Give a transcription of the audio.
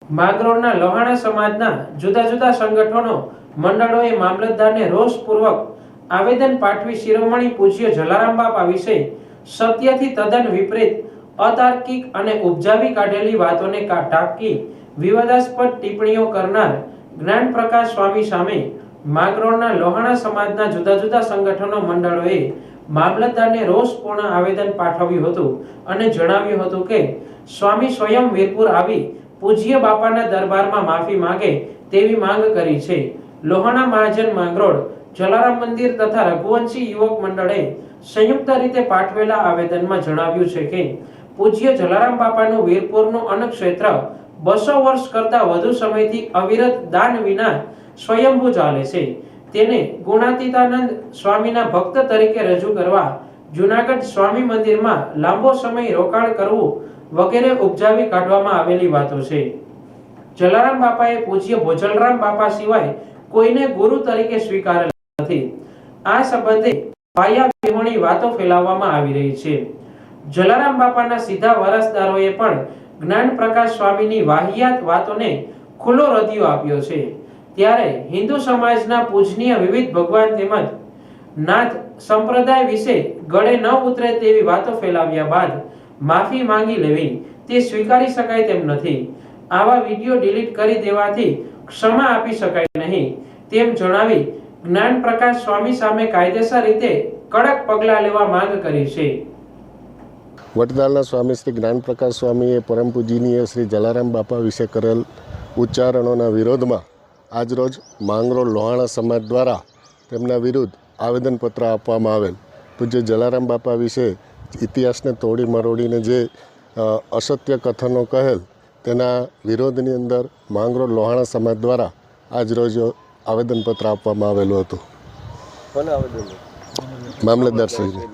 માંગરોળના લોહાણા સમાજના જુદા જુદા સંગઠનો મંડળોએ મામલતદારને રોષપૂર્વક આવેદન પાઠવી શિરોમણી પૂજ્ય જલારામ બાપા વિશે સત્યથી તદ્દન વિપરીત, અતાર્કિક અને ઉપજાવી કાઢેલી વાતોને ટાંકી વિવાદાસ્પદ ટિપ્પણીઓ કરનાર જ્ઞાનપ્રકાશ સ્વામી સામે માંગરોળના લોહાણા સમાજના જુદા જુદા સંગઠનો મંડળોએ મામલતદારને રોષપૂર્ણ આવેદન પાઠવ્યું હતું અને જણાવ્યું હતું કે સ્વામી સ્વયં વીરપુર આવી પૂજ્ય બાપાના દરબારમાં માફી માંગે તેવી માંગ કરી છે. લોહાણા મહાજન માંગરોળ જલારામ મંદિર તથા રઘુવંશી યુવક મંડળે સંયુક્ત રીતે પાઠવેલા આવેદનમાં જણાવ્યું છે કે પૂજ્ય જલારામ બાપાનું વીરપુરનું અન્નક્ષેત્ર 200 વર્ષ કરતા વધુ સમયથી અવિરત દાન વિના સ્વયંભૂ ચાલે છે. તેને ગુણાતીતાનંદ સ્વામીના ભક્ત તરીકે રજૂ કરવા જૂનાગઢ સ્વામી મંદિરમાં લાંબો સમય રોકાણ કરવું વગેરે ઉપજાવી કાઢવામાં આવેલી વાતો છે. જલારામ બાપાએ પૂજ્ય ભોજલરામ બાપા સિવાય કોઈને ગુરુ તરીકે સ્વીકારેલ નથી. આ સંબંધે પાયા વિહોણી વાતો ફેલાવવામાં આવી રહી છે. જલારામ બાપાના સીધા વારસદારોએ પણ જ્ઞાનપ્રકાશ સ્વામીની વાહિયાત વાતોને ખુલ્લો રદિયો આપ્યો છે. ત્યારે હિન્દુ સમાજના પૂજનીય વિવિધ ભગવાન તેમજ નાથ સંપ્રદાય વિશે ગળે ન ઉતરે તેવી વાતો ફેલાવ્યા બાદ માફી માંગી લેવી તે સ્વીકારી શકાય તેમ નથી. આવા વિડીયો ડિલીટ કરી દેવાથી ક્ષમા આપી શકાય નહીં તેમ જણાવી જ્ઞાનપ્રકાશ સ્વામી સામે કાયદેસર રીતે કડક પગલાં લેવા માંગ કરી છે. વડતાલના સ્વામી શ્રી જ્ઞાનપ્રકાશ સ્વામીએ પરમ પૂજનીય શ્રી જલારામ બાપા વિશે કરેલ ઉચ્ચારણોના વિરોધમાં આજરોજ માંગરોળ લોહાણા સમાજ દ્વારા તેમના વિરુદ્ધ આવેદનપત્ર આપવામાં આવેલ. પૂજ્ય જલારામ બાપા વિશે ઇતિહાસને તોડી મરોડીને જે અસત્ય કથનો કહેલ તેના વિરોધની અંદર માંગરોળ લોહાણા સમાજ દ્વારા આજરોજ આવેદનપત્ર આપવામાં આવેલું હતું. મામલતદાર શ્રી